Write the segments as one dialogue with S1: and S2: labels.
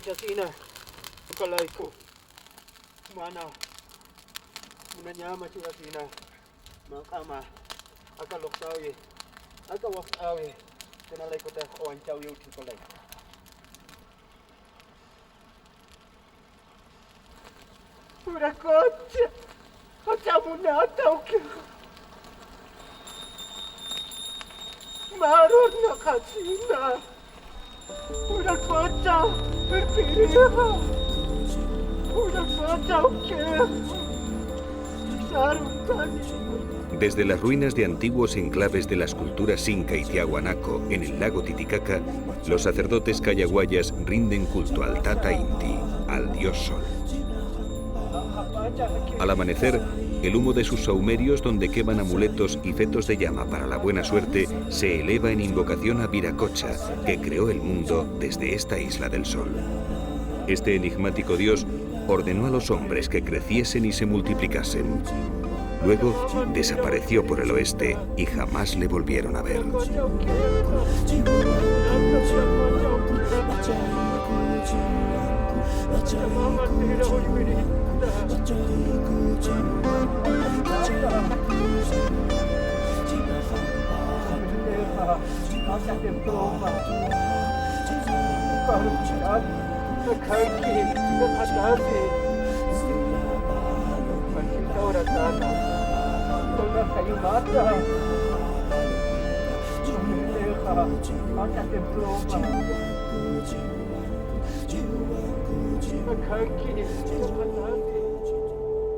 S1: Chatina, Kalaiku, Mana, Munanyama Chatina, Makama, Akaloksawi, Akawakawi, Tenalekota, or in Chow Yuti. Urakocha, Hachamunata, Maruna Katsina, Urakocha, Perpiria, Urakocha,
S2: Desde las ruinas de antiguos enclaves de las culturas Inca y Tiahuanaco en el lago Titicaca, los sacerdotes cayaguayas rinden culto al Tata Inti, al dios sol. Al amanecer, el humo de sus saumerios, donde queman amuletos y fetos de llama para la buena suerte, se eleva en invocación a Viracocha, que creó el mundo desde esta isla del sol. Este enigmático dios ordenó a los hombres que creciesen y se multiplicasen. Luego desapareció por el oeste y jamás le volvieron a ver.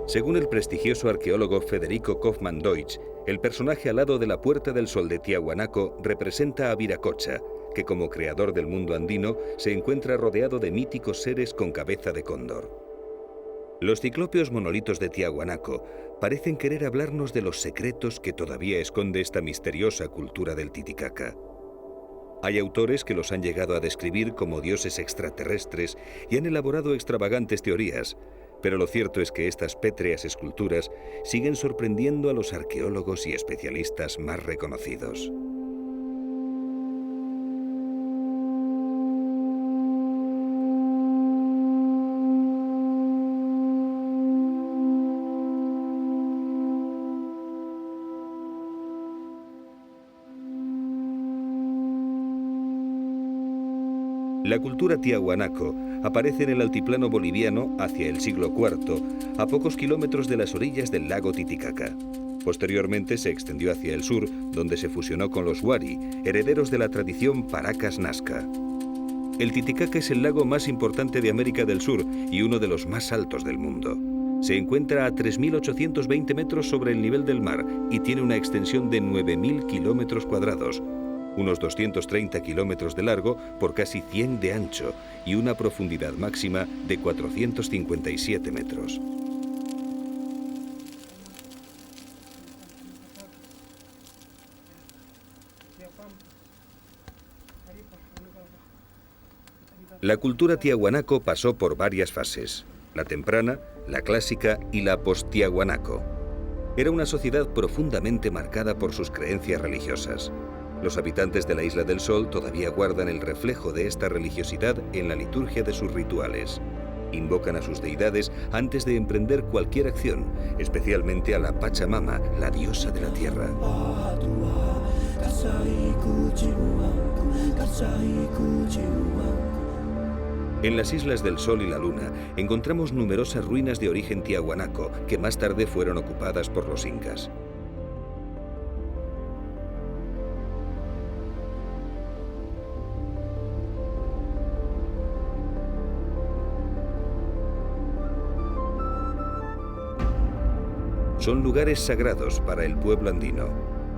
S2: Según el prestigioso arqueólogo Federico Kaufmann Deutsch, el personaje alado de la Puerta del Sol de Tiahuanaco representa a Viracocha, que como creador del mundo andino se encuentra rodeado de míticos seres con cabeza de cóndor. Los ciclópeos monolitos de Tiahuanaco parecen querer hablarnos de los secretos que todavía esconde esta misteriosa cultura del Titicaca. Hay autores que los han llegado a describir como dioses extraterrestres y han elaborado extravagantes teorías, pero lo cierto es que estas pétreas esculturas siguen sorprendiendo a los arqueólogos y especialistas más reconocidos. La cultura tiahuanaco aparece en el altiplano boliviano hacia el siglo IV, a pocos kilómetros de las orillas del lago Titicaca. Posteriormente se extendió hacia el sur, donde se fusionó con los Wari, herederos de la tradición Paracas Nazca. El Titicaca es el lago más importante de América del Sur y uno de los más altos del mundo. Se encuentra a 3.820 metros sobre el nivel del mar y tiene una extensión de 9.000 kilómetros cuadrados, unos 230 kilómetros de largo por casi 100 de ancho y una profundidad máxima de 457 metros. La cultura tiahuanaco pasó por varias fases: la temprana, la clásica y la post-tiahuanaco. Era una sociedad profundamente marcada por sus creencias religiosas. Los habitantes de la Isla del Sol todavía guardan el reflejo de esta religiosidad en la liturgia de sus rituales. Invocan a sus deidades antes de emprender cualquier acción, especialmente a la Pachamama, la diosa de la tierra. En las Islas del Sol y la Luna encontramos numerosas ruinas de origen tiahuanaco que más tarde fueron ocupadas por los incas. Son lugares sagrados para el pueblo andino.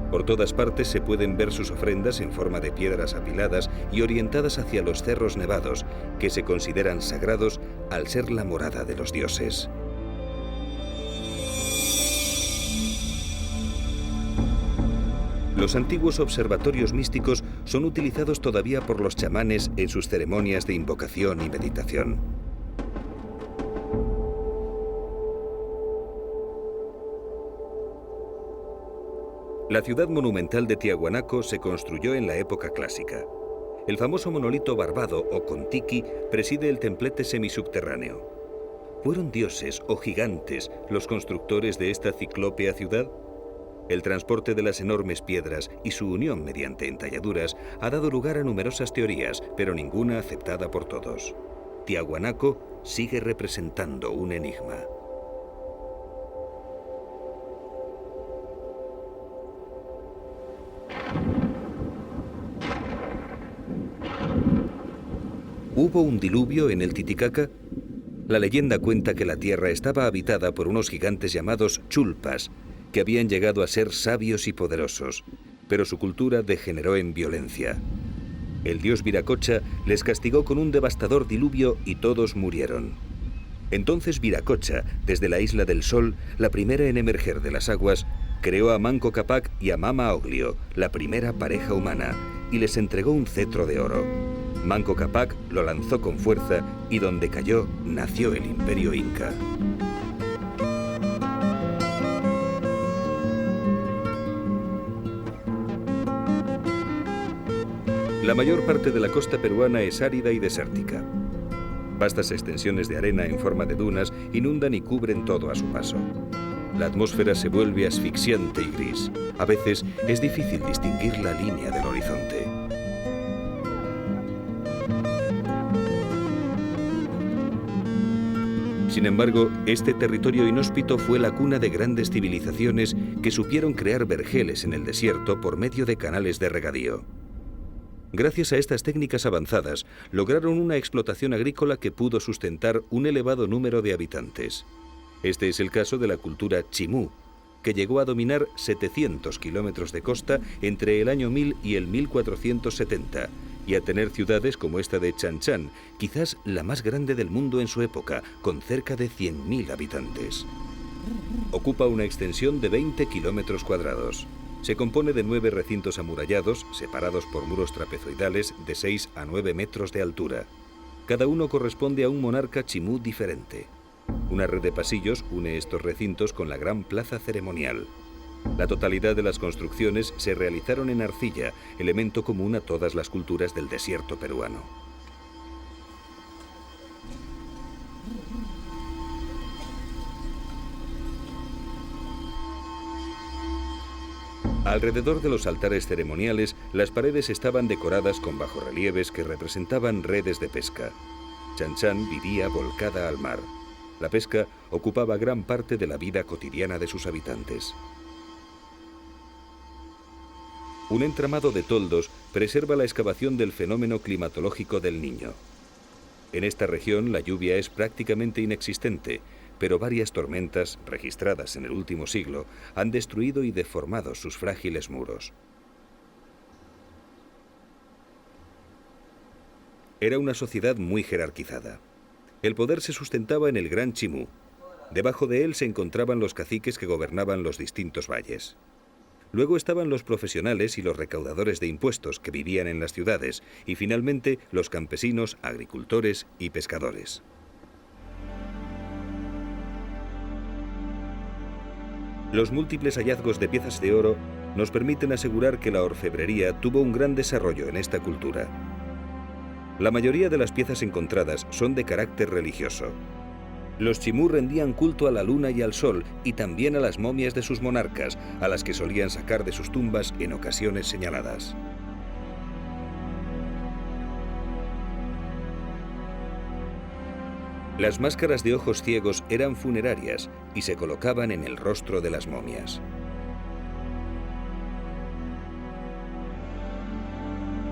S2: Por todas partes se pueden ver sus ofrendas en forma de piedras apiladas y orientadas hacia los cerros nevados, que se consideran sagrados al ser la morada de los dioses. Los antiguos observatorios místicos son utilizados todavía por los chamanes en sus ceremonias de invocación y meditación. La ciudad monumental de Tiahuanaco se construyó en la época clásica. El famoso monolito barbado o Kon-Tiki preside el templete semisubterráneo. ¿Fueron dioses o gigantes los constructores de esta ciclópea ciudad? El transporte de las enormes piedras y su unión mediante entalladuras ha dado lugar a numerosas teorías, pero ninguna aceptada por todos. Tiahuanaco sigue representando un enigma. ¿Hubo un diluvio en el Titicaca? La leyenda cuenta que la tierra estaba habitada por unos gigantes llamados chulpas, que habían llegado a ser sabios y poderosos, pero su cultura degeneró en violencia. El dios Viracocha les castigó con un devastador diluvio y todos murieron. Entonces Viracocha, desde la Isla del Sol, la primera en emerger de las aguas, creó a Manco Cápac y a Mama Oglio, la primera pareja humana, y les entregó un cetro de oro. Manco Cápac lo lanzó con fuerza y donde cayó nació el Imperio Inca. La mayor parte de la costa peruana es árida y desértica. Vastas extensiones de arena en forma de dunas inundan y cubren todo a su paso. La atmósfera se vuelve asfixiante y gris. A veces es difícil distinguir la línea del horizonte. Sin embargo, este territorio inhóspito fue la cuna de grandes civilizaciones que supieron crear vergeles en el desierto por medio de canales de regadío. Gracias a estas técnicas avanzadas, lograron una explotación agrícola que pudo sustentar un elevado número de habitantes. Este es el caso de la cultura chimú, que llegó a dominar 700 kilómetros de costa entre el año 1000 y el 1470, y a tener ciudades como esta de Chan Chan, quizás la más grande del mundo en su época, con cerca de 100.000 habitantes. Ocupa una extensión de 20 kilómetros cuadrados. Se compone de 9 recintos amurallados, separados por muros trapezoidales de 6 a 9 metros de altura. Cada uno corresponde a un monarca chimú diferente. Una red de pasillos une estos recintos con la gran plaza ceremonial. La totalidad de las construcciones se realizaron en arcilla, elemento común a todas las culturas del desierto peruano. Alrededor de los altares ceremoniales, las paredes estaban decoradas con bajorrelieves que representaban redes de pesca. Chan Chan vivía volcada al mar. La pesca ocupaba gran parte de la vida cotidiana de sus habitantes. Un entramado de toldos preserva la excavación del fenómeno climatológico del Niño. En esta región la lluvia es prácticamente inexistente, pero varias tormentas, registradas en el último siglo, han destruido y deformado sus frágiles muros. Era una sociedad muy jerarquizada. El poder se sustentaba en el Gran Chimú. Debajo de él se encontraban los caciques que gobernaban los distintos valles. Luego estaban los profesionales y los recaudadores de impuestos que vivían en las ciudades, y finalmente los campesinos, agricultores y pescadores. Los múltiples hallazgos de piezas de oro nos permiten asegurar que la orfebrería tuvo un gran desarrollo en esta cultura. La mayoría de las piezas encontradas son de carácter religioso. Los chimú rendían culto a la luna y al sol, y también a las momias de sus monarcas, a las que solían sacar de sus tumbas en ocasiones señaladas. Las máscaras de ojos ciegos eran funerarias y se colocaban en el rostro de las momias.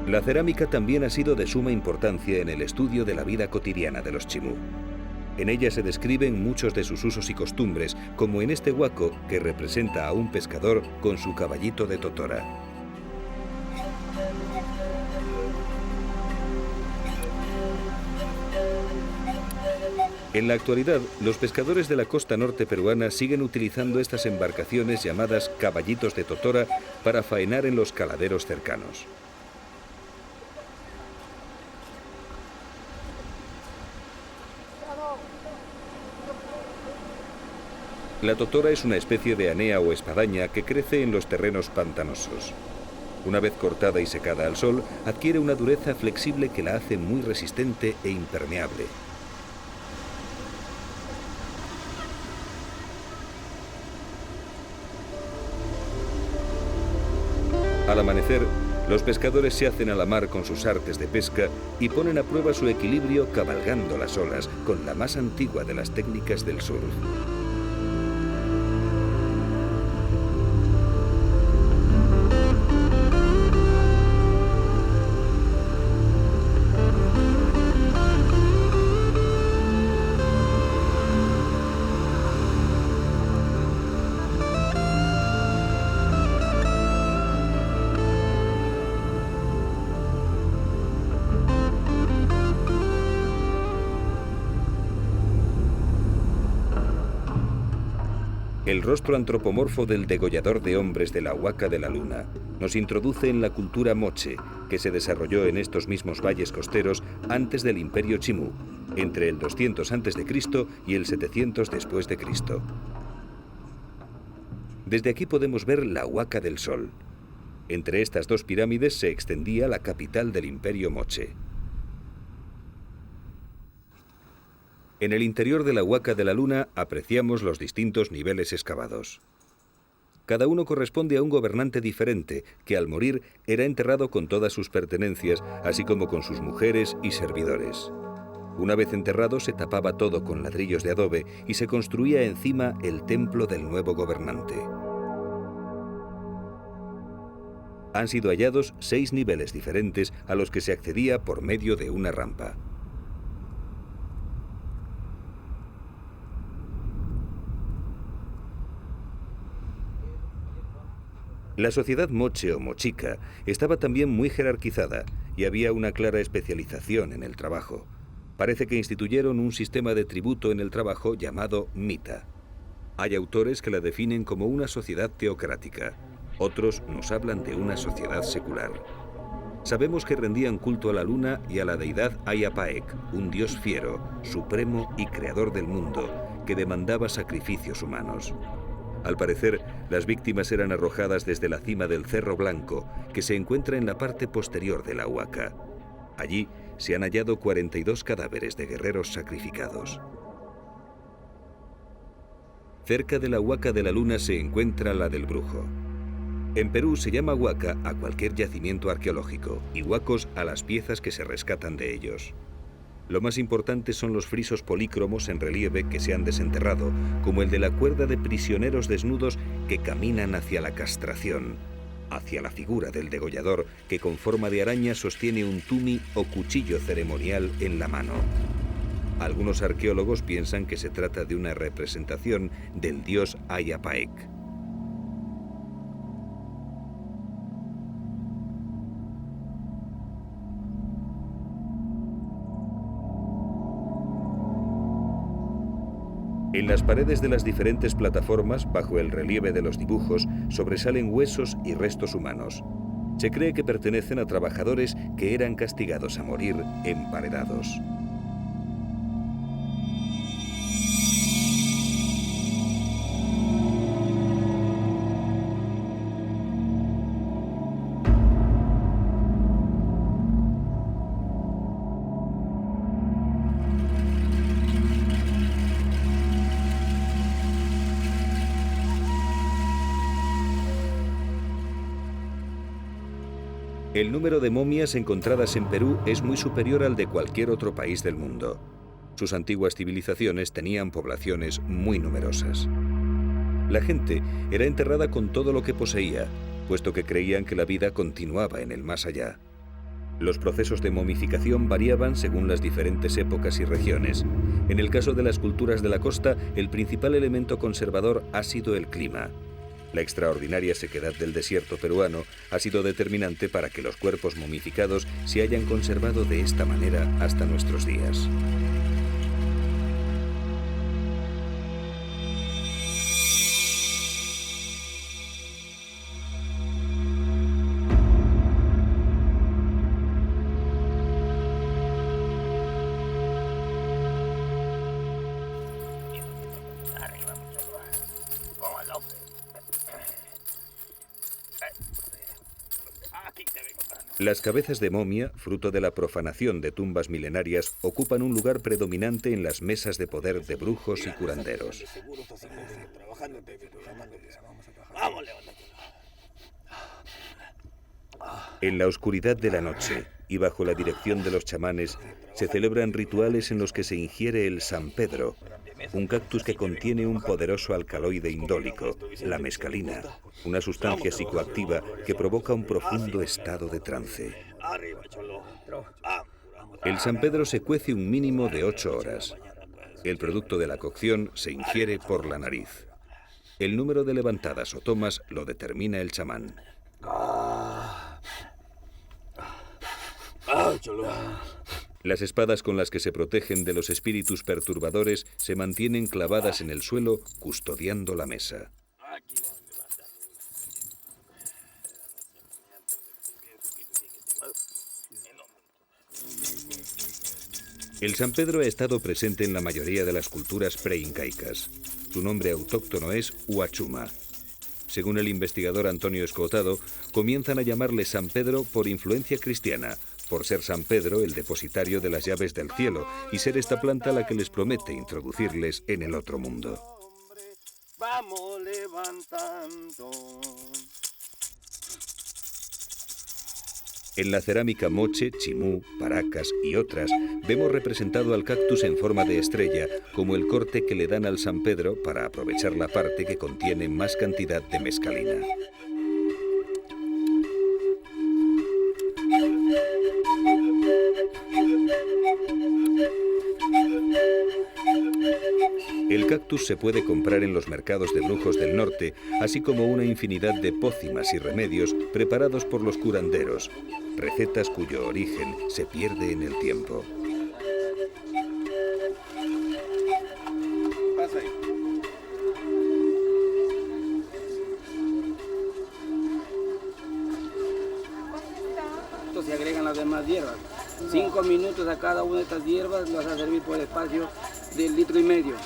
S2: La cerámica también ha sido de suma importancia en el estudio de la vida cotidiana de los chimú. En ella se describen muchos de sus usos y costumbres, como en este huaco que representa a un pescador con su caballito de totora. En la actualidad, los pescadores de la costa norte peruana siguen utilizando estas embarcaciones llamadas caballitos de totora para faenar en los caladeros cercanos. La totora es una especie de anea o espadaña que crece en los terrenos pantanosos. Una vez cortada y secada al sol, adquiere una dureza flexible que la hace muy resistente e impermeable. Al amanecer, los pescadores se hacen a la mar con sus artes de pesca y ponen a prueba su equilibrio cabalgando las olas con la más antigua de las técnicas del surf. El rostro antropomorfo del degollador de hombres de la Huaca de la Luna nos introduce en la cultura moche, que se desarrolló en estos mismos valles costeros antes del Imperio Chimú, entre el 200 a.C. y el 700 después de Cristo. Desde aquí podemos ver la Huaca del Sol. Entre estas dos pirámides se extendía la capital del Imperio Moche. En el interior de la Huaca de la Luna apreciamos los distintos niveles excavados. Cada uno corresponde a un gobernante diferente, que al morir era enterrado con todas sus pertenencias, así como con sus mujeres y servidores. Una vez enterrado se tapaba todo con ladrillos de adobe y se construía encima el templo del nuevo gobernante. Han sido hallados 6 niveles diferentes a los que se accedía por medio de una rampa. La sociedad moche o mochica estaba también muy jerarquizada y había una clara especialización en el trabajo. Parece que instituyeron un sistema de tributo en el trabajo llamado mita. Hay autores que la definen como una sociedad teocrática. Otros nos hablan de una sociedad secular. Sabemos que rendían culto a la luna y a la deidad Ayapaec, un dios fiero, supremo y creador del mundo, que demandaba sacrificios humanos. Al parecer, las víctimas eran arrojadas desde la cima del Cerro Blanco, que se encuentra en la parte posterior de la Huaca. Allí se han hallado 42 cadáveres de guerreros sacrificados. Cerca de la Huaca de la Luna se encuentra la del Brujo. En Perú se llama huaca a cualquier yacimiento arqueológico y huacos a las piezas que se rescatan de ellos. Lo más importante son los frisos polícromos en relieve que se han desenterrado, como el de la cuerda de prisioneros desnudos que caminan hacia la castración, hacia la figura del degollador que con forma de araña sostiene un tumi o cuchillo ceremonial en la mano. Algunos arqueólogos piensan que se trata de una representación del dios Ayapaec. En las paredes de las diferentes plataformas, bajo el relieve de los dibujos, sobresalen huesos y restos humanos. Se cree que pertenecen a trabajadores que eran castigados a morir emparedados. El número de momias encontradas en Perú es muy superior al de cualquier otro país del mundo. Sus antiguas civilizaciones tenían poblaciones muy numerosas. La gente era enterrada con todo lo que poseía, puesto que creían que la vida continuaba en el más allá. Los procesos de momificación variaban según las diferentes épocas y regiones. En el caso de las culturas de la costa, el principal elemento conservador ha sido el clima. La extraordinaria sequedad del desierto peruano ha sido determinante para que los cuerpos momificados se hayan conservado de esta manera hasta nuestros días. Las cabezas de momia, fruto de la profanación de tumbas milenarias, ocupan un lugar predominante en las mesas de poder de brujos y curanderos. En la oscuridad de la noche y bajo la dirección de los chamanes, se celebran rituales en los que se ingiere el San Pedro, un cactus que contiene un poderoso alcaloide indólico, la mescalina, una sustancia psicoactiva que provoca un profundo estado de trance. El San Pedro se cuece un mínimo de 8 horas. El producto de la cocción se ingiere por la nariz. El número de levantadas o tomas lo determina el chamán. Las espadas con las que se protegen de los espíritus perturbadores se mantienen clavadas en el suelo, custodiando la mesa. El San Pedro ha estado presente en la mayoría de las culturas preincaicas. Su nombre autóctono es Huachuma. Según el investigador Antonio Escotado, comienzan a llamarle San Pedro por influencia cristiana, por ser San Pedro el depositario de las llaves del cielo y ser esta planta la que les promete introducirles en el otro mundo.
S1: Vamos levantando.
S2: En la cerámica moche, chimú, paracas y otras, vemos representado al cactus en forma de estrella, como el corte que le dan al San Pedro para aprovechar la parte que contiene más cantidad de mescalina. El cactus se puede comprar en los mercados de brujos del norte, así como una infinidad de pócimas y remedios preparados por los curanderos, recetas cuyo origen se pierde en el tiempo.
S3: Se agregan las demás hierbas. 5 minutos a cada una de estas hierbas, las vas a servir por el espacio de 1,5 litros.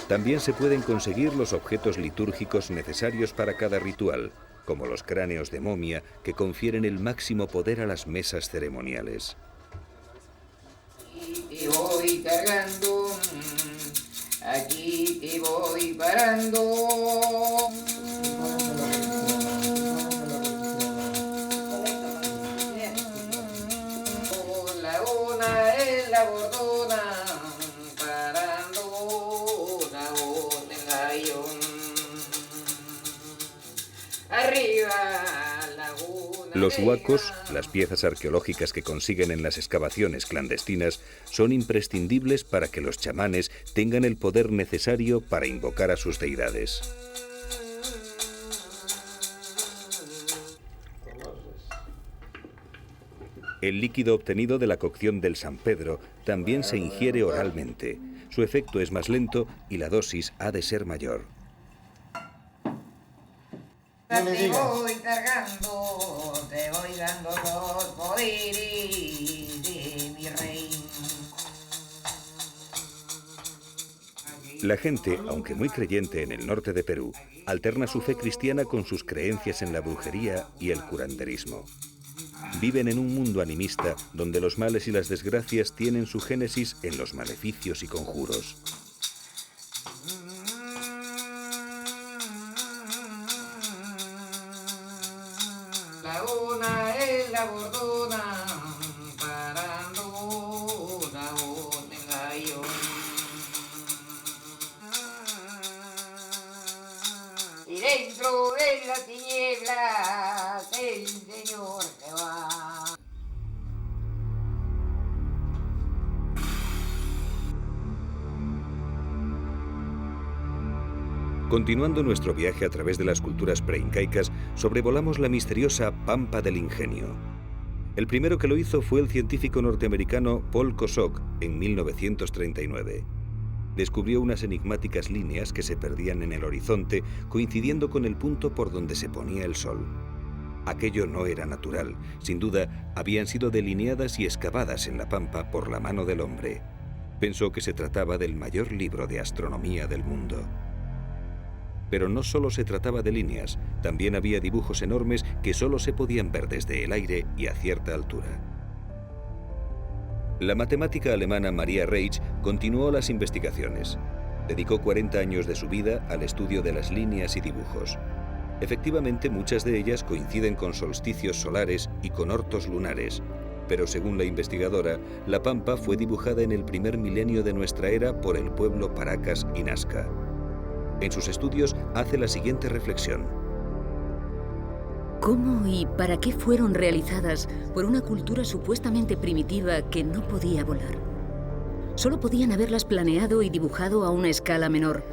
S2: También se pueden conseguir los objetos litúrgicos necesarios para cada ritual, como los cráneos de momia que confieren el máximo poder a las mesas ceremoniales.
S4: Te voy cargando, aquí te voy parando. La una es la bordona, parando la voz del gallón. Arriba la laguna.
S2: Los huacos, las piezas arqueológicas que consiguen en las excavaciones clandestinas, son imprescindibles para que los chamanes tengan el poder necesario para invocar a sus deidades. El líquido obtenido de la cocción del San Pedro también se ingiere oralmente. Su efecto es más lento y la dosis ha de ser mayor.
S4: Te voy cargando, te voy dando los poderes de mi rey.
S2: La gente, aunque muy creyente en el norte de Perú, alterna su fe cristiana con sus creencias en la brujería y el curanderismo. Viven en un mundo animista donde los males y las desgracias tienen su génesis en los maleficios y conjuros.
S4: La una es la bordona, parando la voz del gallón. Y dentro de las tinieblas el Señor Jehová.
S2: Continuando nuestro viaje a través de las culturas preincaicas, sobrevolamos la misteriosa Pampa del Ingenio. El primero que lo hizo fue el científico norteamericano Paul Kosok en 1939. Descubrió unas enigmáticas líneas que se perdían en el horizonte, coincidiendo con el punto por donde se ponía el sol. Aquello no era natural, sin duda habían sido delineadas y excavadas en la pampa por la mano del hombre. Pensó que se trataba del mayor libro de astronomía del mundo. Pero no solo se trataba de líneas, también había dibujos enormes que solo se podían ver desde el aire y a cierta altura. La matemática alemana Maria Reich continuó las investigaciones. Dedicó 40 años de su vida al estudio de las líneas y dibujos. Efectivamente, muchas de ellas coinciden con solsticios solares y con ortos lunares, pero según la investigadora, la Pampa fue dibujada en el primer milenio de nuestra era por el pueblo Paracas y Nazca. En sus estudios hace la siguiente reflexión.
S5: ¿Cómo y para qué fueron realizadas por una cultura supuestamente primitiva que no podía volar? Solo podían haberlas planeado y dibujado a una escala menor.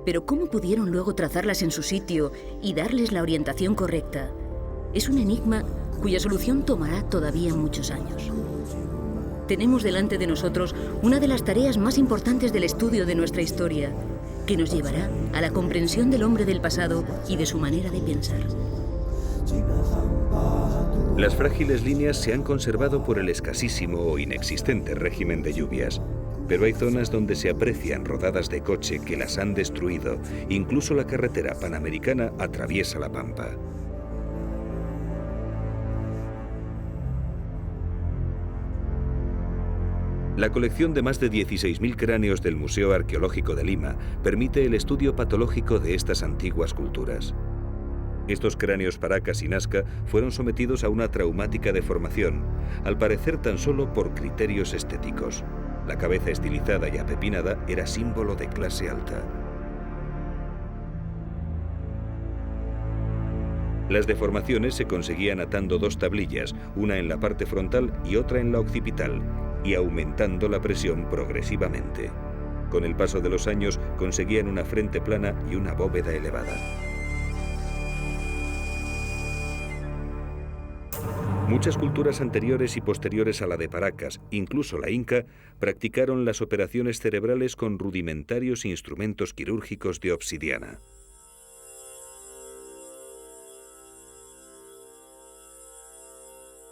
S5: Pero ¿cómo pudieron luego trazarlas en su sitio y darles la orientación correcta? Es un enigma cuya solución tomará todavía muchos años. Tenemos delante de nosotros una de las tareas más importantes del estudio de nuestra historia, que nos llevará a la comprensión del hombre del pasado y de su manera de pensar.
S2: Las frágiles líneas se han conservado por el escasísimo o inexistente régimen de lluvias, pero hay zonas donde se aprecian rodadas de coche que las han destruido. Incluso la carretera panamericana atraviesa la Pampa. La colección de más de 16.000 cráneos del Museo Arqueológico de Lima permite el estudio patológico de estas antiguas culturas. Estos cráneos Paracas y Nazca fueron sometidos a una traumática deformación, al parecer tan solo por criterios estéticos. La cabeza estilizada y apepinada era símbolo de clase alta. Las deformaciones se conseguían atando dos tablillas, una en la parte frontal y otra en la occipital, y aumentando la presión progresivamente. Con el paso de los años conseguían una frente plana y una bóveda elevada. Muchas culturas anteriores y posteriores a la de Paracas, incluso la inca, practicaron las operaciones cerebrales con rudimentarios instrumentos quirúrgicos de obsidiana.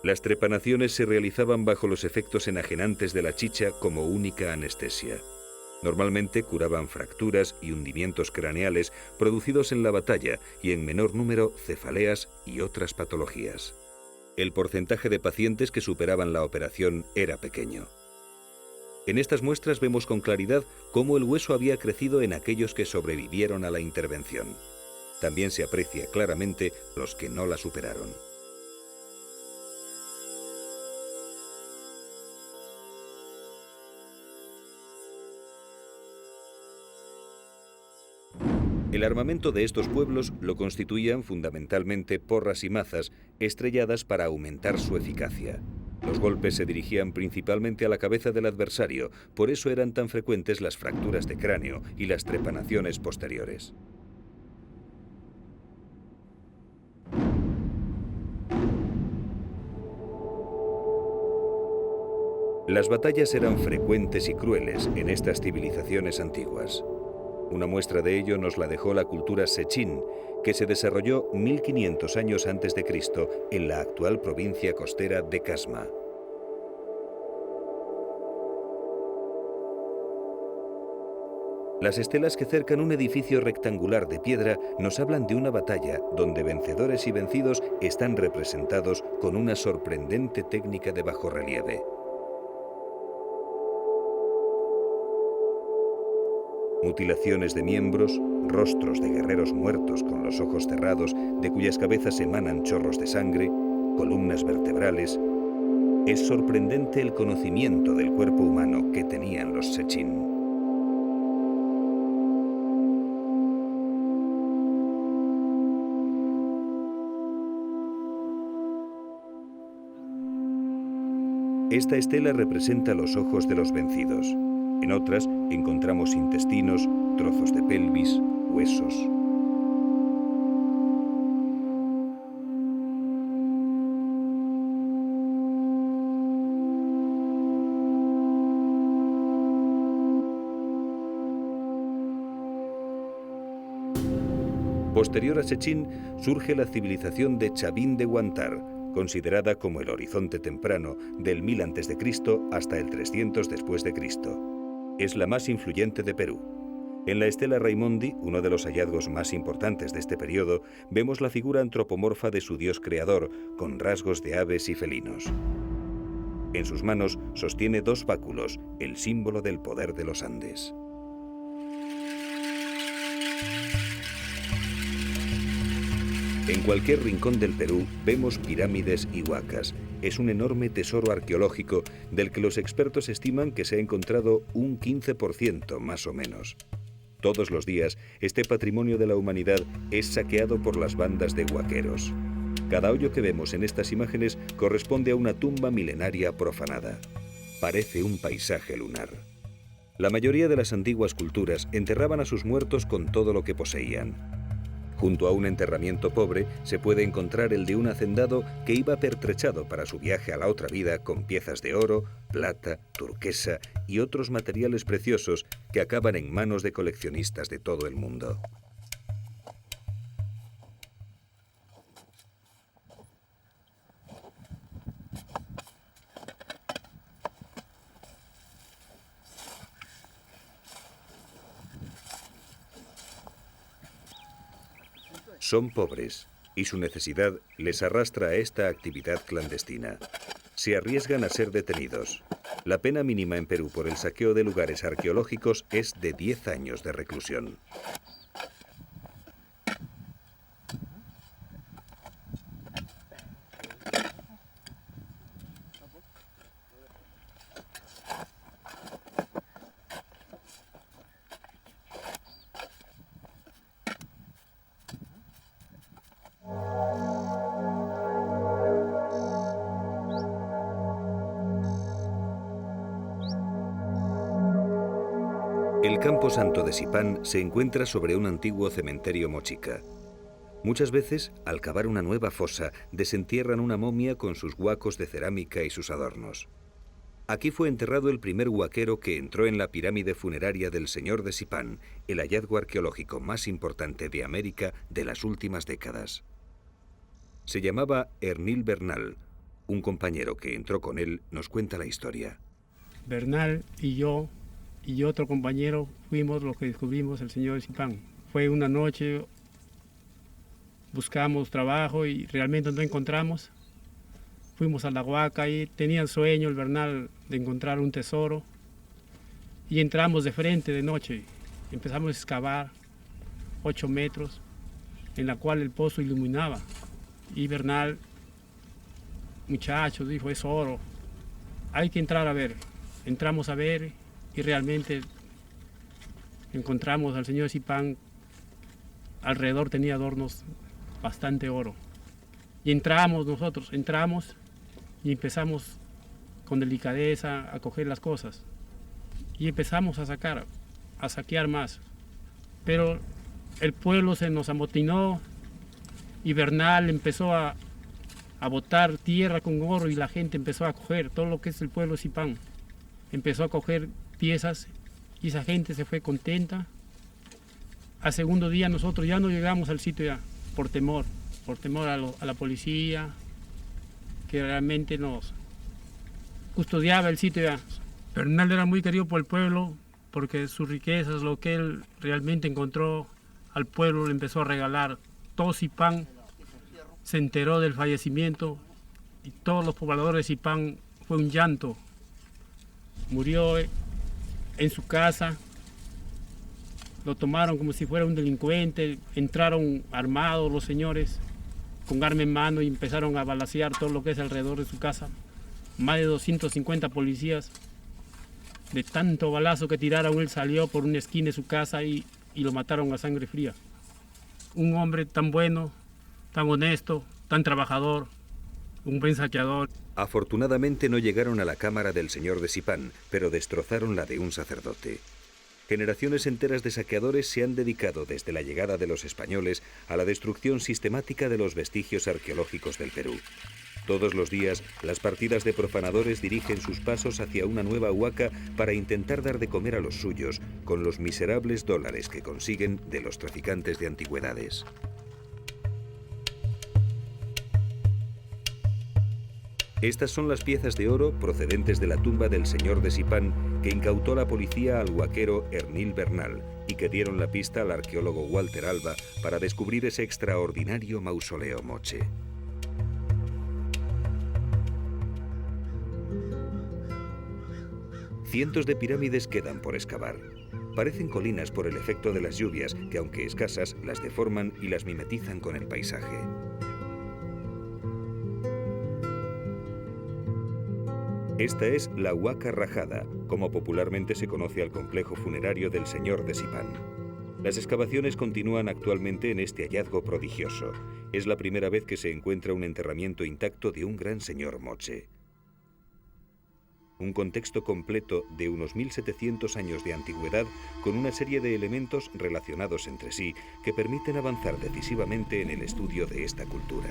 S2: Las trepanaciones se realizaban bajo los efectos enajenantes de la chicha como única anestesia. Normalmente curaban fracturas y hundimientos craneales producidos en la batalla y en menor número cefaleas y otras patologías. El porcentaje de pacientes que superaban la operación era pequeño. En estas muestras vemos con claridad cómo el hueso había crecido en aquellos que sobrevivieron a la intervención. También se aprecia claramente los que no la superaron. El armamento de estos pueblos lo constituían fundamentalmente porras y mazas estrelladas para aumentar su eficacia. Los golpes se dirigían principalmente a la cabeza del adversario, por eso eran tan frecuentes las fracturas de cráneo y las trepanaciones posteriores. Las batallas eran frecuentes y crueles en estas civilizaciones antiguas. Una muestra de ello nos la dejó la cultura Sechín, que se desarrolló 1500 años antes de Cristo en la actual provincia costera de Casma. Las estelas que cercan un edificio rectangular de piedra nos hablan de una batalla donde vencedores y vencidos están representados con una sorprendente técnica de bajorrelieve. Mutilaciones de miembros, rostros de guerreros muertos con los ojos cerrados, de cuyas cabezas emanan chorros de sangre, columnas vertebrales. Es sorprendente el conocimiento del cuerpo humano que tenían los Sechín. Esta estela representa los ojos de los vencidos. En otras encontramos intestinos, trozos de pelvis, huesos. Posterior a Sechín surge la civilización de Chavín de Huántar, considerada como el horizonte temprano del 1000 a.C. hasta el 300 después de Cristo. Es la más influyente de Perú. En la Estela Raimondi, uno de los hallazgos más importantes de este periodo, vemos la figura antropomorfa de su dios creador, con rasgos de aves y felinos. En sus manos sostiene 2 báculos, el símbolo del poder de los Andes. En cualquier rincón del Perú vemos pirámides y huacas. Es un enorme tesoro arqueológico del que los expertos estiman que se ha encontrado un 15% más o menos. Todos los días, este patrimonio de la humanidad es saqueado por las bandas de huaqueros. Cada hoyo que vemos en estas imágenes corresponde a una tumba milenaria profanada. Parece un paisaje lunar. La mayoría de las antiguas culturas enterraban a sus muertos con todo lo que poseían. Junto a un enterramiento pobre se puede encontrar el de un hacendado que iba pertrechado para su viaje a la otra vida con piezas de oro, plata, turquesa y otros materiales preciosos que acaban en manos de coleccionistas de todo el mundo. Son pobres y su necesidad les arrastra a esta actividad clandestina. Se arriesgan a ser detenidos. La pena mínima en Perú por el saqueo de lugares arqueológicos es de 10 años de reclusión. El Campo Santo de Sipán se encuentra sobre un antiguo cementerio mochica. Muchas veces, al cavar una nueva fosa, desentierran una momia con sus huacos de cerámica y sus adornos. Aquí fue enterrado el primer huaquero que entró en la pirámide funeraria del Señor de Sipán, el hallazgo arqueológico más importante de América de las últimas décadas. Se llamaba Hernil Bernal. Un compañero que entró con él nos cuenta la historia.
S6: Bernal y yo y otro compañero fuimos los que descubrimos el Señor de Sipán. Fue una noche, buscamos trabajo y realmente no encontramos. Fuimos a la huaca y tenía el sueño el Bernal de encontrar un tesoro. Y entramos de frente de noche. Empezamos a excavar 8 metros, en la cual el pozo iluminaba. Y Bernal, muchachos, dijo, es oro. Hay que entrar a ver. Entramos a ver y realmente encontramos al Señor de Sipán. Alrededor tenía adornos bastante oro. Y entramos y empezamos con delicadeza a coger las cosas. Y empezamos a saquear más. Pero el pueblo se nos amotinó y Bernal empezó a botar tierra con oro y la gente empezó a coger todo lo que es el pueblo de Sipán. Empezó a coger piezas y esa gente se fue contenta. Al segundo día nosotros ya no llegamos al sitio ya por temor a la policía, que realmente nos custodiaba el sitio ya. Bernal era muy querido por el pueblo porque sus riquezas, lo que él realmente encontró al pueblo, le empezó a regalar. Todo Sipán se enteró del fallecimiento y todos los pobladores de Sipán fue un llanto. Murió en su casa, lo tomaron como si fuera un delincuente, entraron armados los señores con arma en mano y empezaron a balacear todo lo que es alrededor de su casa. Más de 250 policías, de tanto balazo que tiraron, él salió por una esquina de su casa y lo mataron a sangre fría. Un hombre tan bueno, tan honesto, tan trabajador, un buen saqueador.
S2: Afortunadamente no llegaron a la cámara del Señor de Sipán, pero destrozaron la de un sacerdote. Generaciones enteras de saqueadores se han dedicado desde la llegada de los españoles a la destrucción sistemática de los vestigios arqueológicos del Perú. Todos los días, las partidas de profanadores dirigen sus pasos hacia una nueva huaca para intentar dar de comer a los suyos con los miserables dólares que consiguen de los traficantes de antigüedades. Estas son las piezas de oro procedentes de la tumba del señor de Sipán que incautó la policía al huaquero Ernil Bernal y que dieron la pista al arqueólogo Walter Alba para descubrir ese extraordinario mausoleo moche. Cientos de pirámides quedan por excavar. Parecen colinas por el efecto de las lluvias que, aunque escasas, las deforman y las mimetizan con el paisaje. Esta es la Huaca Rajada, como popularmente se conoce al complejo funerario del señor de Sipán. Las excavaciones continúan actualmente en este hallazgo prodigioso. Es la primera vez que se encuentra un enterramiento intacto de un gran señor moche. Un contexto completo de unos 1700 años de antigüedad con una serie de elementos relacionados entre sí que permiten avanzar decisivamente en el estudio de esta cultura.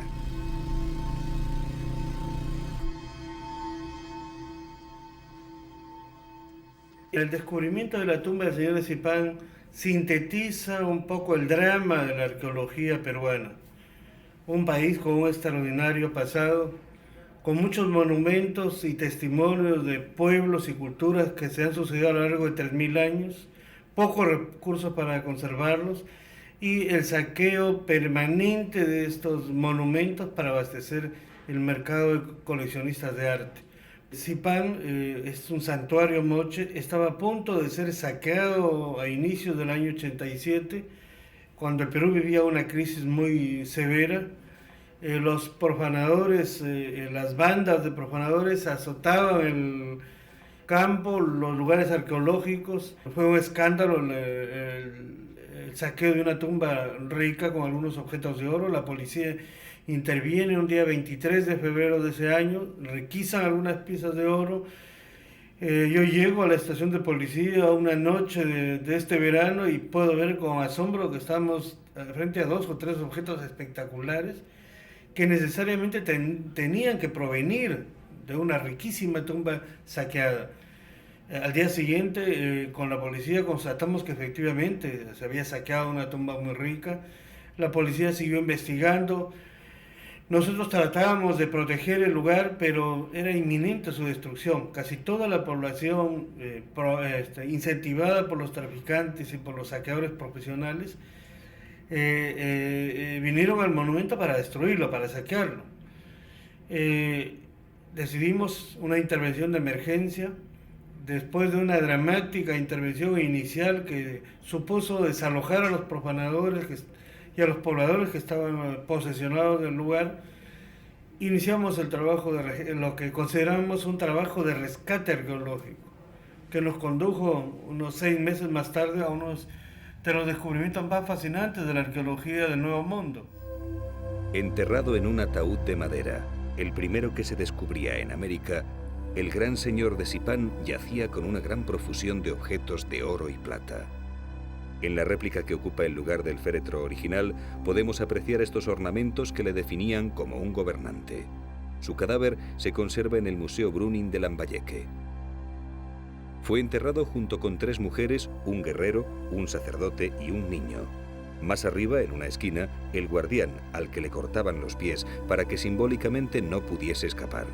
S7: El descubrimiento de la tumba del señor de Sipán sintetiza un poco el drama de la arqueología peruana. Un país con un extraordinario pasado, con muchos monumentos y testimonios de pueblos y culturas que se han sucedido a lo largo de 3000 años, pocos recursos para conservarlos y el saqueo permanente de estos monumentos para abastecer el mercado de coleccionistas de arte. Sipán es un santuario moche, estaba a punto de ser saqueado a inicios del año 87, cuando el Perú vivía una crisis muy severa. Los profanadores, las bandas de profanadores azotaban el campo, los lugares arqueológicos. Fue un escándalo el saqueo de una tumba rica con algunos objetos de oro. La policía interviene un día 23 de febrero de ese año, requisan algunas piezas de oro. Yo llego a la estación de policía una noche de este verano y puedo ver con asombro que estamos frente a 2 o 3 objetos espectaculares que necesariamente tenían que provenir de una riquísima tumba saqueada. Al día siguiente, con la policía constatamos que efectivamente se había saqueado una tumba muy rica. La policía siguió investigando. Nosotros tratábamos de proteger el lugar, pero era inminente su destrucción. Casi toda la población, incentivada por los traficantes y por los saqueadores profesionales, vinieron al monumento para destruirlo, para saquearlo. Decidimos una intervención de emergencia después de una dramática intervención inicial que supuso desalojar a los profanadores y a los pobladores que estaban posesionados del lugar. Iniciamos el trabajo de lo que consideramos un trabajo de rescate arqueológico, que nos condujo unos 6 meses más tarde a unos de los descubrimientos más fascinantes de la arqueología del Nuevo Mundo.
S2: Enterrado en un ataúd de madera, el primero que se descubría en América, el gran señor de Sipán yacía con una gran profusión de objetos de oro y plata. En la réplica que ocupa el lugar del féretro original podemos apreciar estos ornamentos que le definían como un gobernante. Su cadáver se conserva en el Museo Brüning de Lambayeque. Fue enterrado junto con 3 mujeres, un guerrero, un sacerdote y un niño. Más arriba, en una esquina, el guardián, al que le cortaban los pies para que simbólicamente no pudiese escapar.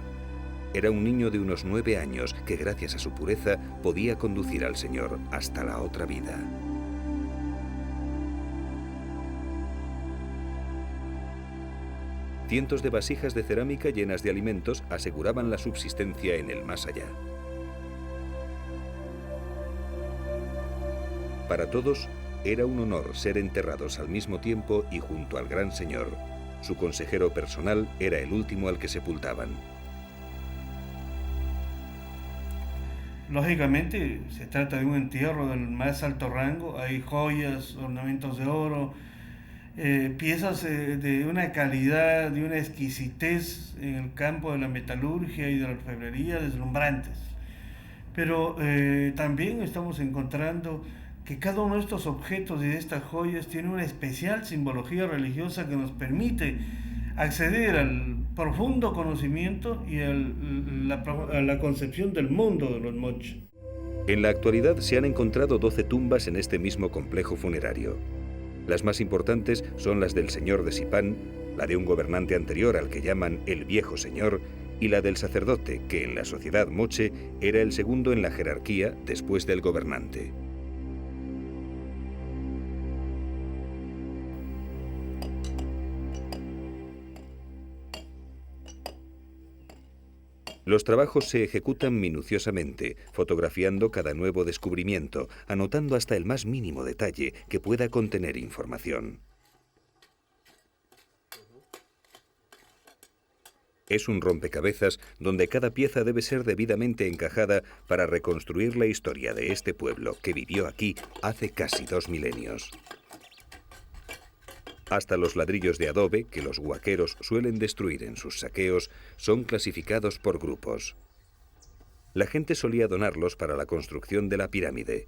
S2: Era un niño de unos 9 años que, gracias a su pureza, podía conducir al Señor hasta la otra vida. Cientos de vasijas de cerámica llenas de alimentos aseguraban la subsistencia en el más allá. Para todos, era un honor ser enterrados al mismo tiempo y junto al gran señor. Su consejero personal era el último al que sepultaban.
S7: Lógicamente, se trata de un entierro del más alto rango. Hay joyas, ornamentos de oro, piezas de una calidad, de una exquisitez en el campo de la metalurgia y de la orfebrería deslumbrantes. Pero también estamos encontrando que cada uno de estos objetos y de estas joyas tiene una especial simbología religiosa que nos permite acceder al profundo conocimiento y a la concepción del mundo de los moches.
S2: En la actualidad se han encontrado 12 tumbas en este mismo complejo funerario. Las más importantes son las del señor de Sipán, la de un gobernante anterior al que llaman el Viejo Señor, y la del sacerdote, que en la sociedad moche era el segundo en la jerarquía después del gobernante. Los trabajos se ejecutan minuciosamente, fotografiando cada nuevo descubrimiento, anotando hasta el más mínimo detalle que pueda contener información. Es un rompecabezas donde cada pieza debe ser debidamente encajada para reconstruir la historia de este pueblo que vivió aquí hace casi 2 milenios. Hasta los ladrillos de adobe que los huaqueros suelen destruir en sus saqueos son clasificados por grupos. La gente solía donarlos para la construcción de la pirámide.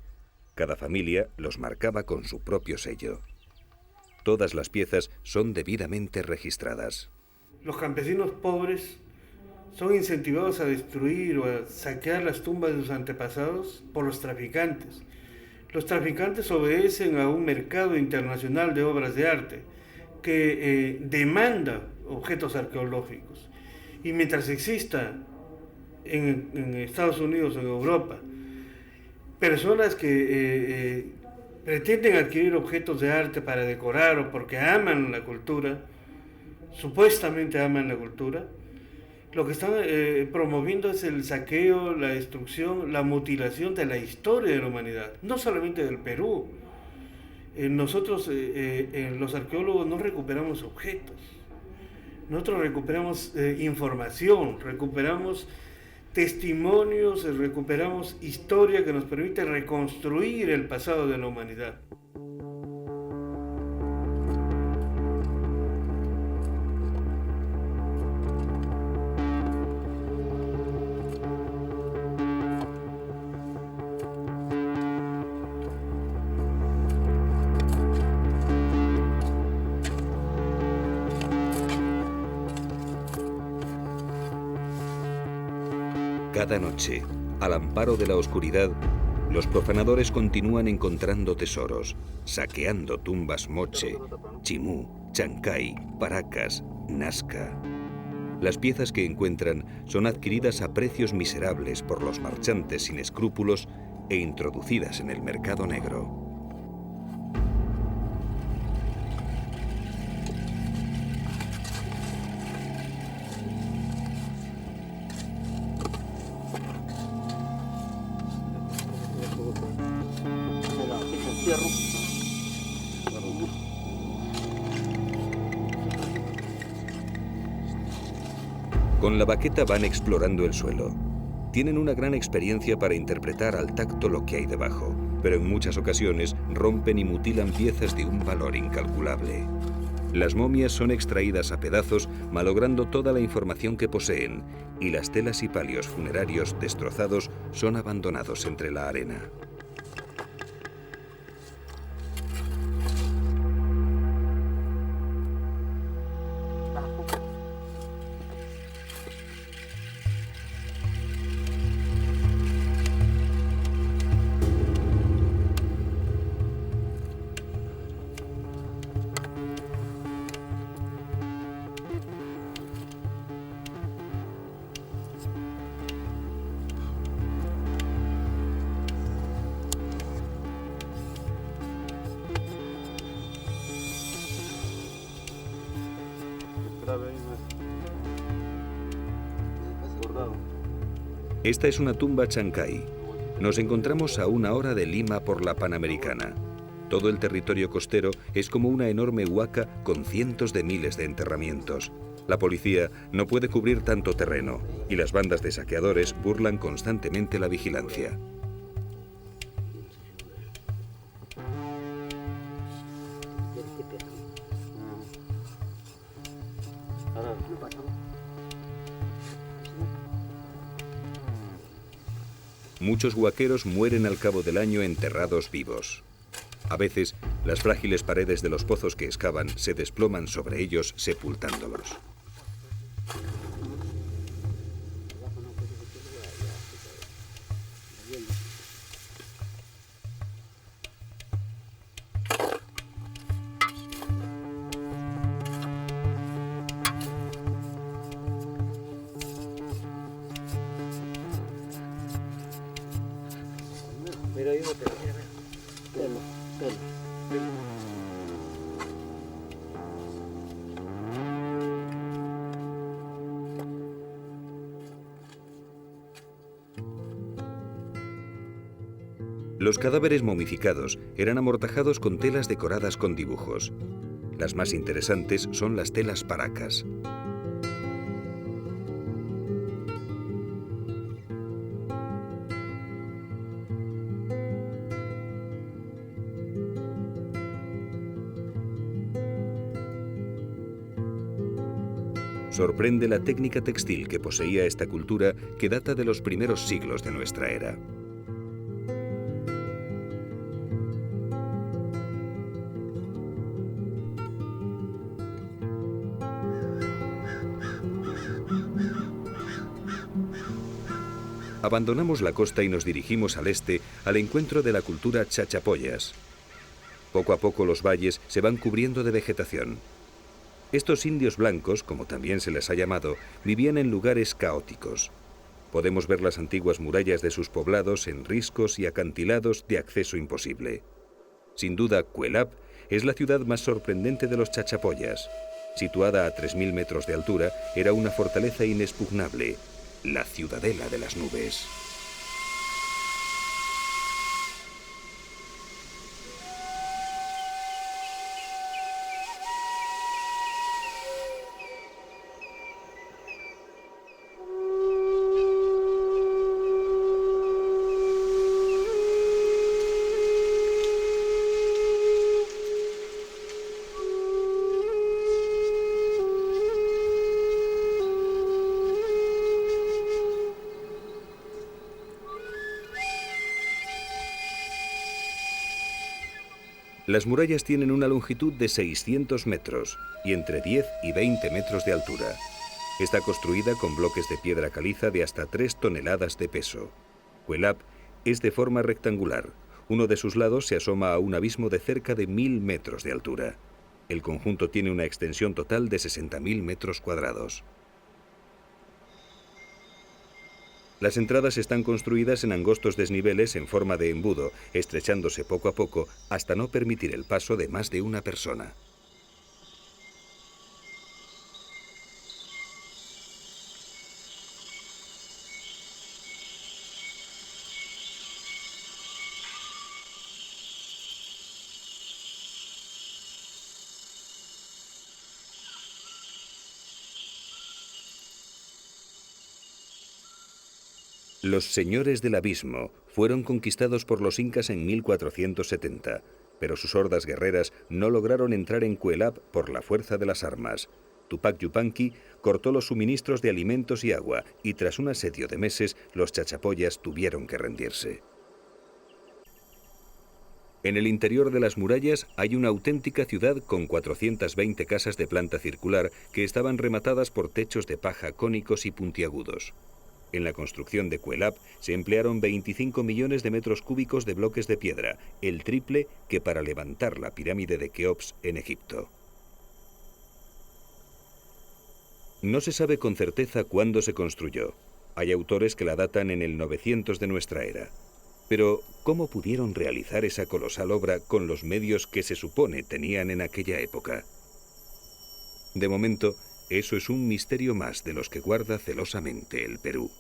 S2: Cada familia los marcaba con su propio sello. Todas las piezas son debidamente registradas.
S7: Los campesinos pobres son incentivados a destruir o a saquear las tumbas de sus antepasados por los traficantes. Los traficantes obedecen a un mercado internacional de obras de arte que demanda objetos arqueológicos. Y mientras exista en Estados Unidos o en Europa personas que pretenden adquirir objetos de arte para decorar o porque aman la cultura, supuestamente aman la cultura, lo que están promoviendo es el saqueo, la destrucción, la mutilación de la historia de la humanidad, no solamente del Perú. Nosotros, los arqueólogos, no recuperamos objetos, nosotros recuperamos información, recuperamos testimonios, recuperamos historia que nos permite reconstruir el pasado de la humanidad.
S2: Cada noche, al amparo de la oscuridad, los profanadores continúan encontrando tesoros, saqueando tumbas moche, chimú, chancay, paracas, nazca. Las piezas que encuentran son adquiridas a precios miserables por los marchantes sin escrúpulos e introducidas en el mercado negro. Con la baqueta van explorando el suelo. Tienen una gran experiencia para interpretar al tacto lo que hay debajo, pero en muchas ocasiones rompen y mutilan piezas de un valor incalculable. Las momias son extraídas a pedazos, malogrando toda la información que poseen, y las telas y palios funerarios destrozados son abandonados entre la arena. Esta es una tumba chancay. Nos encontramos a 1 hora de Lima por la Panamericana. Todo el territorio costero es como una enorme huaca con cientos de miles de enterramientos. La policía no puede cubrir tanto terreno y las bandas de saqueadores burlan constantemente la vigilancia. Muchos huaqueros mueren al cabo del año enterrados vivos. A veces, las frágiles paredes de los pozos que excavan se desploman sobre ellos, sepultándolos.
S3: Pero hay otra, mira, pelo.
S2: Los cadáveres momificados eran amortajados con telas decoradas con dibujos. Las más interesantes son las telas paracas. Sorprende la técnica textil que poseía esta cultura que data de los primeros siglos de nuestra era. Abandonamos la costa y nos dirigimos al este al encuentro de la cultura chachapoyas. Poco a poco los valles se van cubriendo de vegetación. Estos indios blancos, como también se les ha llamado, vivían en lugares caóticos. Podemos ver las antiguas murallas de sus poblados en riscos y acantilados de acceso imposible. Sin duda, Cuelap es la ciudad más sorprendente de los chachapoyas. Situada a 3.000 metros de altura, era una fortaleza inexpugnable, la ciudadela de las nubes. Las murallas tienen una longitud de 600 metros y entre 10 y 20 metros de altura. Está construida con bloques de piedra caliza de hasta 3 toneladas de peso. Cuelap es de forma rectangular. Uno de sus lados se asoma a un abismo de cerca de 1.000 metros de altura. El conjunto tiene una extensión total de 60.000 metros cuadrados. Las entradas están construidas en angostos desniveles en forma de embudo, estrechándose poco a poco hasta no permitir el paso de más de una persona. Los señores del abismo fueron conquistados por los incas en 1470, pero sus hordas guerreras no lograron entrar en Cuelap por la fuerza de las armas. Tupac Yupanqui cortó los suministros de alimentos y agua y tras un asedio de meses los chachapoyas tuvieron que rendirse. En el interior de las murallas hay una auténtica ciudad con 420 casas de planta circular que estaban rematadas por techos de paja cónicos y puntiagudos. En la construcción de Cuelap se emplearon 25 millones de metros cúbicos de bloques de piedra, el triple que para levantar la pirámide de Keops en Egipto. No se sabe con certeza cuándo se construyó. Hay autores que la datan en el 900 de nuestra era. Pero, ¿cómo pudieron realizar esa colosal obra con los medios que se supone tenían en aquella época? De momento, eso es un misterio más de los que guarda celosamente el Perú.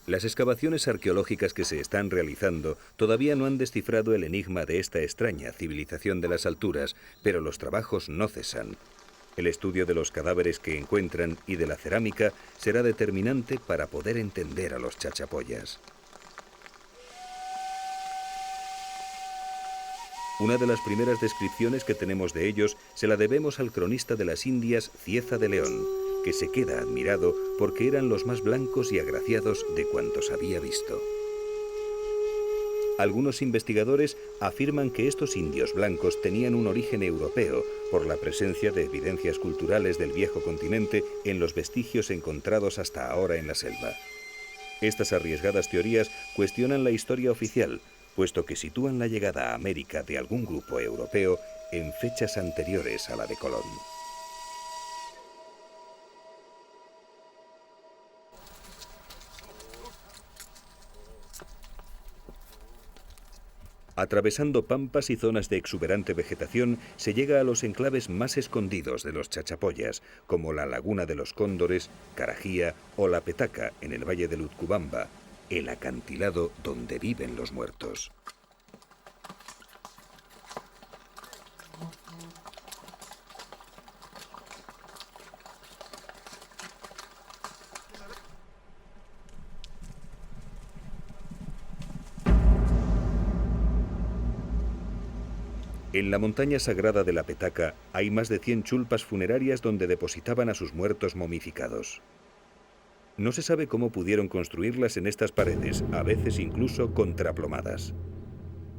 S2: Las excavaciones arqueológicas que se están realizando todavía no han descifrado el enigma de esta extraña civilización de las alturas, pero los trabajos no cesan. El estudio de los cadáveres que encuentran y de la cerámica será determinante para poder entender a los chachapoyas. Una de las primeras descripciones que tenemos de ellos se la debemos al cronista de las Indias, Cieza de León, que se queda admirado porque eran los más blancos y agraciados de cuantos había visto. Algunos investigadores afirman que estos indios blancos tenían un origen europeo por la presencia de evidencias culturales del viejo continente en los vestigios encontrados hasta ahora en la selva. Estas arriesgadas teorías cuestionan la historia oficial, puesto que sitúan la llegada a América de algún grupo europeo en fechas anteriores a la de Colón. Atravesando pampas y zonas de exuberante vegetación, se llega a los enclaves más escondidos de los chachapoyas, como la Laguna de los Cóndores, Carajía o La Petaca, en el valle de Lutcubamba, el acantilado donde viven los muertos. En la montaña sagrada de La Petaca hay más de 100 chulpas funerarias donde depositaban a sus muertos momificados. No se sabe cómo pudieron construirlas en estas paredes, a veces incluso contraplomadas.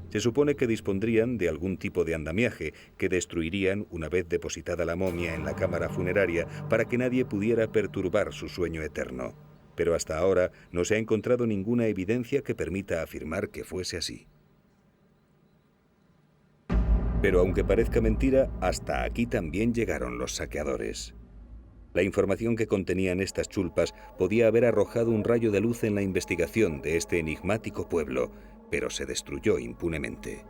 S2: Se supone que dispondrían de algún tipo de andamiaje que destruirían una vez depositada la momia en la cámara funeraria para que nadie pudiera perturbar su sueño eterno. Pero hasta ahora no se ha encontrado ninguna evidencia que permita afirmar que fuese así. Pero aunque parezca mentira, hasta aquí también llegaron los saqueadores. La información que contenían estas chulpas podía haber arrojado un rayo de luz en la investigación de este enigmático pueblo, pero se destruyó impunemente.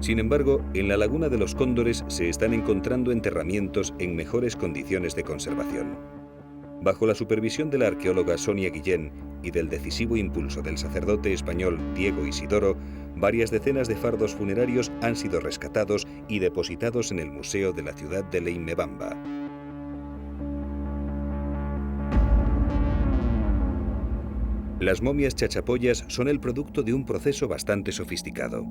S2: Sin embargo, en la Laguna de los Cóndores se están encontrando enterramientos en mejores condiciones de conservación. Bajo la supervisión de la arqueóloga Sonia Guillén y del decisivo impulso del sacerdote español Diego Isidoro, varias decenas de fardos funerarios han sido rescatados y depositados en el museo de la ciudad de Leimebamba. Las momias chachapoyas son el producto de un proceso bastante sofisticado.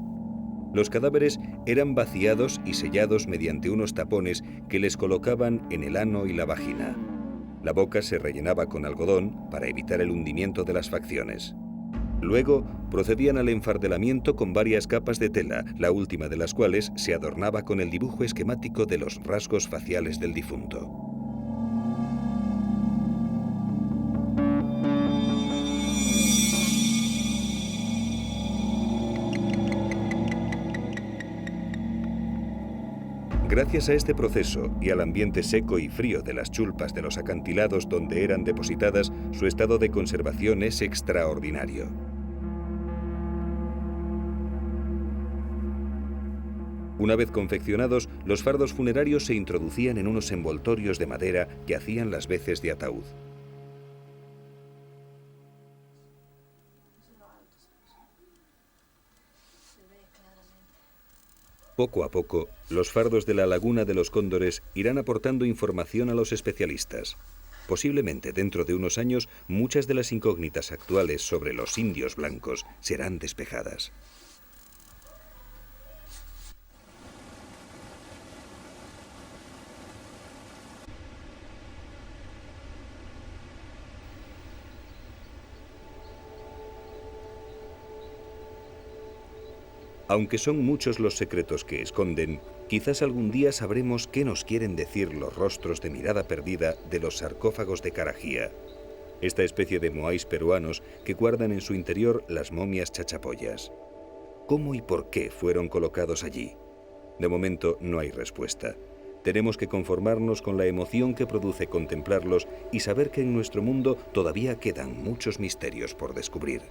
S2: Los cadáveres eran vaciados y sellados mediante unos tapones que les colocaban en el ano y la vagina. La boca se rellenaba con algodón para evitar el hundimiento de las facciones. Luego procedían al enfardelamiento con varias capas de tela, la última de las cuales se adornaba con el dibujo esquemático de los rasgos faciales del difunto. Gracias a este proceso y al ambiente seco y frío de las chulpas de los acantilados donde eran depositadas, su estado de conservación es extraordinario. Una vez confeccionados, los fardos funerarios se introducían en unos envoltorios de madera que hacían las veces de ataúd. Poco a poco, los fardos de la Laguna de los Cóndores irán aportando información a los especialistas. Posiblemente dentro de unos años, muchas de las incógnitas actuales sobre los indios blancos serán despejadas. Aunque son muchos los secretos que esconden, quizás algún día sabremos qué nos quieren decir los rostros de mirada perdida de los sarcófagos de Carajía, esta especie de moáis peruanos que guardan en su interior las momias chachapoyas. ¿Cómo y por qué fueron colocados allí? De momento no hay respuesta. Tenemos que conformarnos con la emoción que produce contemplarlos y saber que en nuestro mundo todavía quedan muchos misterios por descubrir.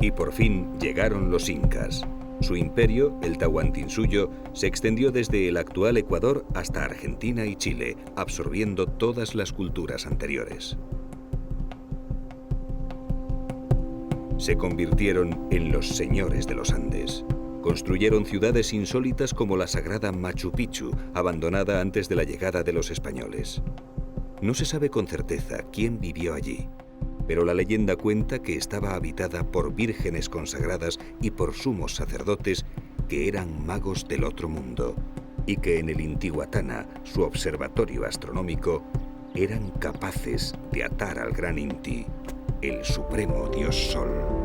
S2: Y por fin llegaron los incas. Su imperio, el Tahuantinsuyo, se extendió desde el actual Ecuador hasta Argentina y Chile, absorbiendo todas las culturas anteriores. Se convirtieron en los señores de los Andes. Construyeron ciudades insólitas como la sagrada Machu Picchu, abandonada antes de la llegada de los españoles. No se sabe con certeza quién vivió allí, pero la leyenda cuenta que estaba habitada por vírgenes consagradas y por sumos sacerdotes que eran magos del otro mundo, y que en el Intihuatana, su observatorio astronómico, eran capaces de atar al gran Inti, el supremo dios Sol.